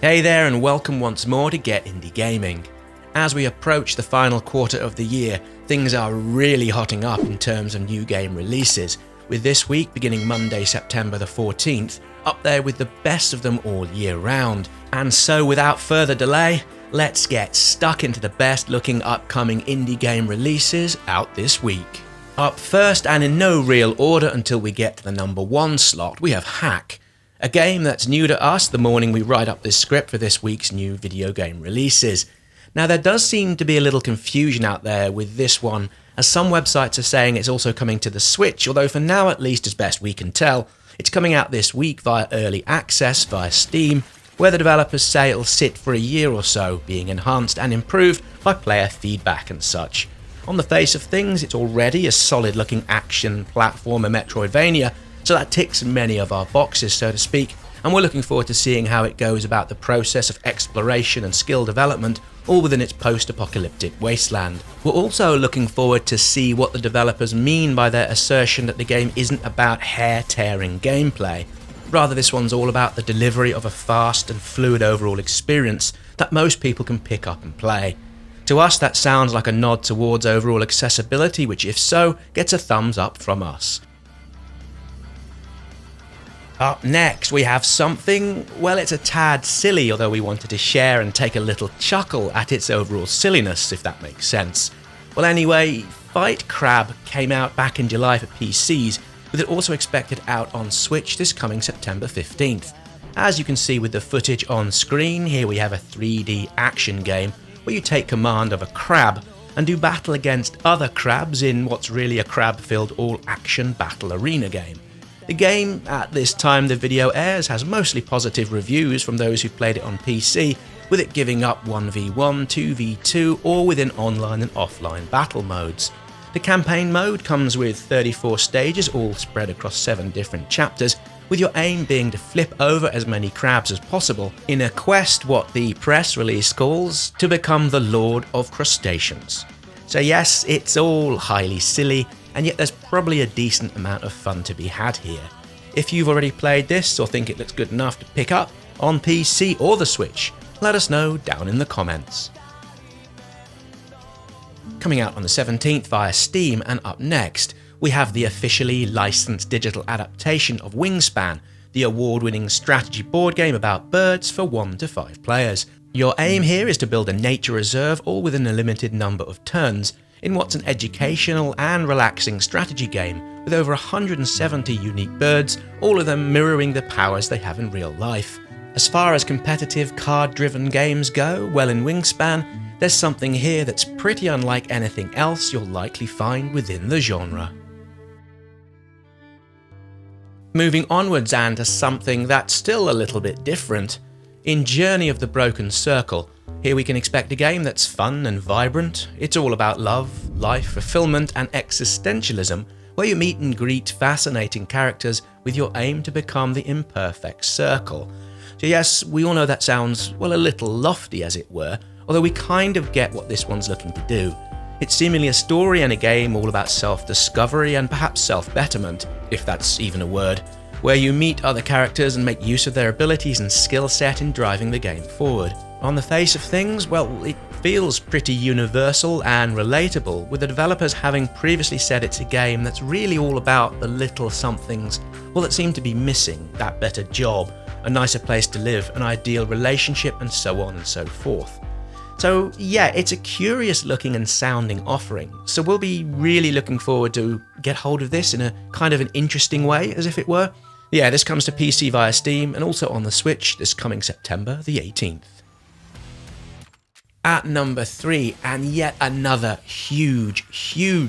Hey there and welcome once more to Get Indie Gaming. As we approach the final quarter of the year, things are really hotting up in terms of new game releases, with this week beginning Monday, September the 14th, up there with the best of them all year round. And so without further delay, let's get stuck into the best looking upcoming indie game releases out this week. Up first, and in no real order until we get to the number 1 slot, we have Haak, a game that's new to us the morning we write up this script for this week's new video game releases. Now there does seem to be a little confusion out there with this one, as some websites are saying it's also coming to the Switch, although for now at least as best we can tell, it's coming out this week via early access via Steam, where the developers say it'll sit for a year or so, being enhanced and improved by player feedback and such. On the face of things, it's already a solid looking action platformer Metroidvania, so that ticks many of our boxes, so to speak, and we're looking forward to seeing how it goes about the process of exploration and skill development, all within its post-apocalyptic wasteland. We're also looking forward to see what the developers mean by their assertion that the game isn't about hair-tearing gameplay. Rather, this one's all about the delivery of a fast and fluid overall experience that most people can pick up and play. To us, that sounds like a nod towards overall accessibility, which if so, gets a thumbs up from us. Up next, we have something, well, it's a tad silly, although we wanted to share and take a little chuckle at its overall silliness, if that makes sense. Well anyway, Fight Crab came out back in July for PCs, with it also expected out on Switch this coming September 15th. As you can see with the footage on screen, here we have a 3D action game where you take command of a crab and do battle against other crabs in what's really a crab-filled all-action battle arena game. The game, at this time the video airs, has mostly positive reviews from those who played it on PC, with it giving up 1v1, 2v2 or within online and offline battle modes. The campaign mode comes with 34 stages, all spread across 7 different chapters, with your aim being to flip over as many crabs as possible in a quest what the press release calls to become the Lord of Crustaceans. So yes, it's all highly silly, and yet there's probably a decent amount of fun to be had here. If you've already played this or think it looks good enough to pick up on PC or the Switch, let us know down in the comments. Coming out on the 17th via Steam, and up next, we have the officially licensed digital adaptation of Wingspan, the award-winning strategy board game about birds for 1 to 5 players. Your aim here is to build a nature reserve all within a limited number of turns, in what's an educational and relaxing strategy game with over 170 unique birds, all of them mirroring the powers they have in real life. As far as competitive card-driven games go, well in Wingspan, there's something here that's pretty unlike anything else you'll likely find within the genre. Moving onwards and to something that's still a little bit different, in Journey of the Broken Circle, here we can expect a game that's fun and vibrant. It's all about love, life, fulfillment and existentialism, where you meet and greet fascinating characters with your aim to become the imperfect circle. So yes, we all know that sounds, well, a little lofty as it were, although we kind of get what this one's looking to do. It's seemingly a story and a game all about self-discovery and perhaps self-betterment, if that's even a word, where you meet other characters and make use of their abilities and skill set in driving the game forward. On the face of things, well, it feels pretty universal and relatable, with the developers having previously said it's a game that's really all about the little somethings, well, that seem to be missing: that better job, a nicer place to live, an ideal relationship, and so on and so forth. So yeah, it's a curious looking and sounding offering, so we'll be really looking forward to get hold of this in a kind of an interesting way, as if it were. Yeah, this comes to PC via Steam and also on the Switch this coming September the 18th. At number 3, and yet another huge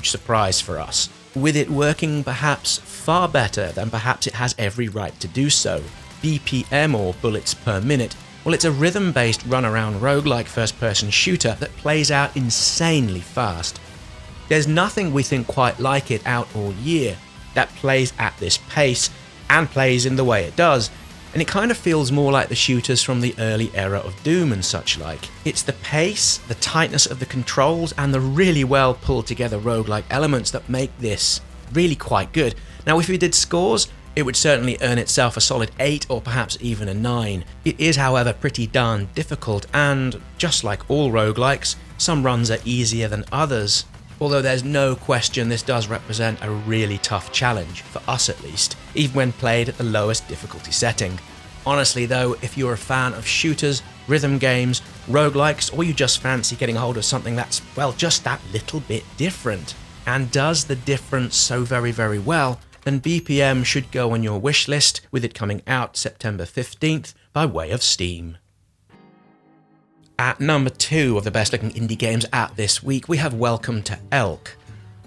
surprise for us, with it working perhaps far better than perhaps it has every right to do so. BPM, or bullets per minute, well, it's a rhythm-based run-around roguelike first-person shooter that plays out insanely fast. There's nothing we think quite like it out all year that plays at this pace and plays in the way it does, and it kind of feels more like the shooters from the early era of Doom and such like. It's the pace, the tightness of the controls, and the really well pulled together roguelike elements that make this really quite good. Now if we did scores, It would certainly earn itself a solid 8 or perhaps even a 9. It is, however, pretty darn difficult, and just like all roguelikes, some runs are easier than others. Although there's no question this does represent a really tough challenge, for us at least, even when played at the lowest difficulty setting. Honestly though, if you're a fan of shooters, rhythm games, roguelikes, or you just fancy getting a hold of something that's, well, just that little bit different, and does the difference so very, very well, then BPM should go on your wish list, with it coming out September 15th by way of Steam. At number 2 of the best looking indie games at this week, we have Welcome to Elk.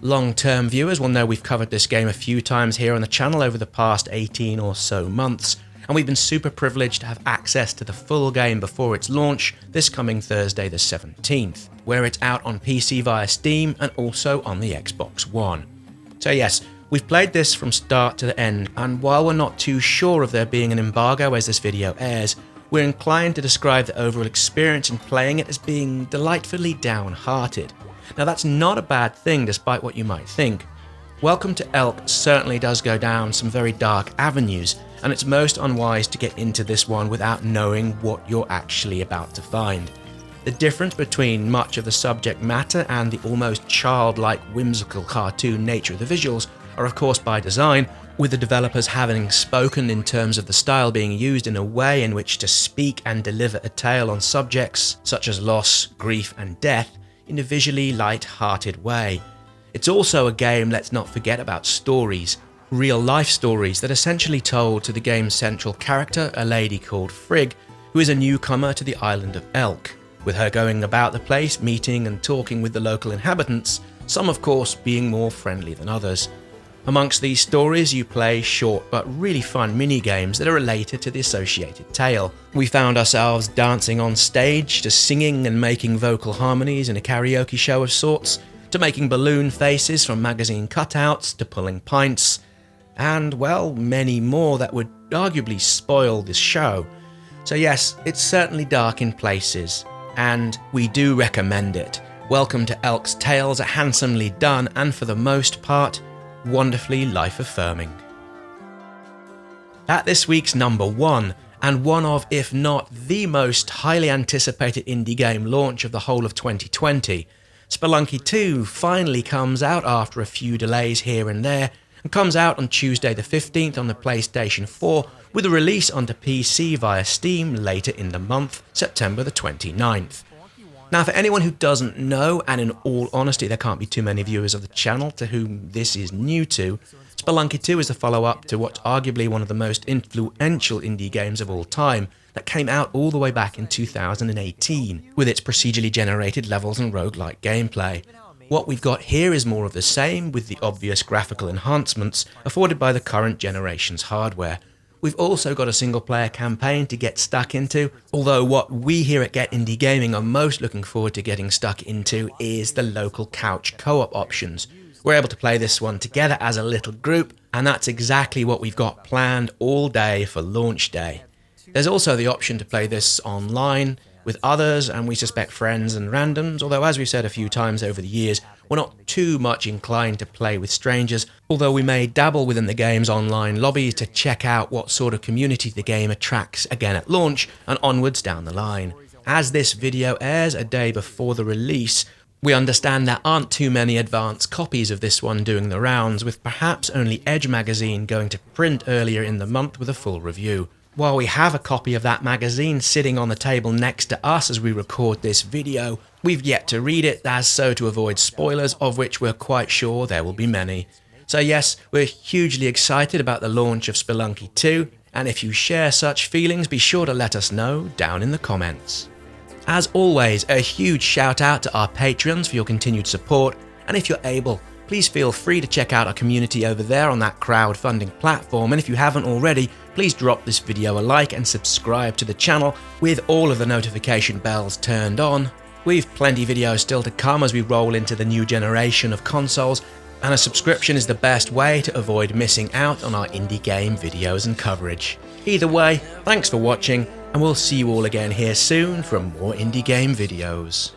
Long-term viewers will know we've covered this game a few times here on the channel over the past 18 or so months, and we've been super privileged to have access to the full game before its launch this coming Thursday the 17th, where it's out on PC via Steam and also on the Xbox One. So yes, we've played this from start to the end, and while we're not too sure of there being an embargo as this video airs, we're inclined to describe the overall experience in playing it as being delightfully downhearted. Now that's not a bad thing despite what you might think. Welcome to Elk certainly does go down some very dark avenues, and it's most unwise to get into this one without knowing what you're actually about to find. The difference between much of the subject matter and the almost childlike whimsical cartoon nature of the visuals are of course by design, with the developers having spoken in terms of the style being used in a way in which to speak and deliver a tale on subjects such as loss, grief and death in a visually light-hearted way. It's also a game, let's not forget, about stories, real life stories that are essentially told to the game's central character, a lady called Frigg, who is a newcomer to the island of Elk, with her going about the place, meeting and talking with the local inhabitants, some of course being more friendly than others. Amongst these stories you play short but really fun mini-games that are related to the associated tale. We found ourselves dancing on stage, to singing and making vocal harmonies in a karaoke show of sorts, to making balloon faces from magazine cutouts, to pulling pints, and well, many more that would arguably spoil this show. So yes, it's certainly dark in places, and we do recommend it. Welcome to Elk's tales are handsomely done and for the most part, wonderfully life-affirming. At this week's number 1, and one of, if not the most highly anticipated indie game launch of the whole of 2020, Spelunky 2 finally comes out after a few delays here and there, and comes out on Tuesday the 15th on the PlayStation 4, with a release onto PC via Steam later in the month, September the 29th. Now, for anyone who doesn't know, and in all honesty there can't be too many viewers of the channel to whom this is new to, Spelunky 2 is the follow-up to what's arguably one of the most influential indie games of all time, that came out all the way back in 2018, with its procedurally generated levels and roguelike gameplay. What we've got here is more of the same, with the obvious graphical enhancements afforded by the current generation's hardware. We've also got a single-player campaign to get stuck into, although what we here at Get Indie Gaming are most looking forward to getting stuck into is the local couch co-op options. We're able to play this one together as a little group, and that's exactly what we've got planned all day for launch day. There's also the option to play this online with others, and we suspect friends and randoms, although as we've said a few times over the years, we're not too much inclined to play with strangers, although we may dabble within the game's online lobbies to check out what sort of community the game attracts again at launch and onwards down the line. As this video airs a day before the release, we understand there aren't too many advanced copies of this one doing the rounds, with perhaps only Edge magazine going to print earlier in the month with a full review. While we have a copy of that magazine sitting on the table next to us as we record this video, we've yet to read it, as so to avoid spoilers, of which we're quite sure there will be many. So yes, we're hugely excited about the launch of Spelunky 2, and if you share such feelings, be sure to let us know down in the comments. As always, a huge shout out to our Patreons for your continued support, and if you're able, please feel free to check out our community over there on that crowdfunding platform, and if you haven't already, please drop this video a like and subscribe to the channel with all of the notification bells turned on. We've plenty of videos still to come as we roll into the new generation of consoles, and a subscription is the best way to avoid missing out on our indie game videos and coverage. Either way, thanks for watching, and we'll see you all again here soon for more indie game videos.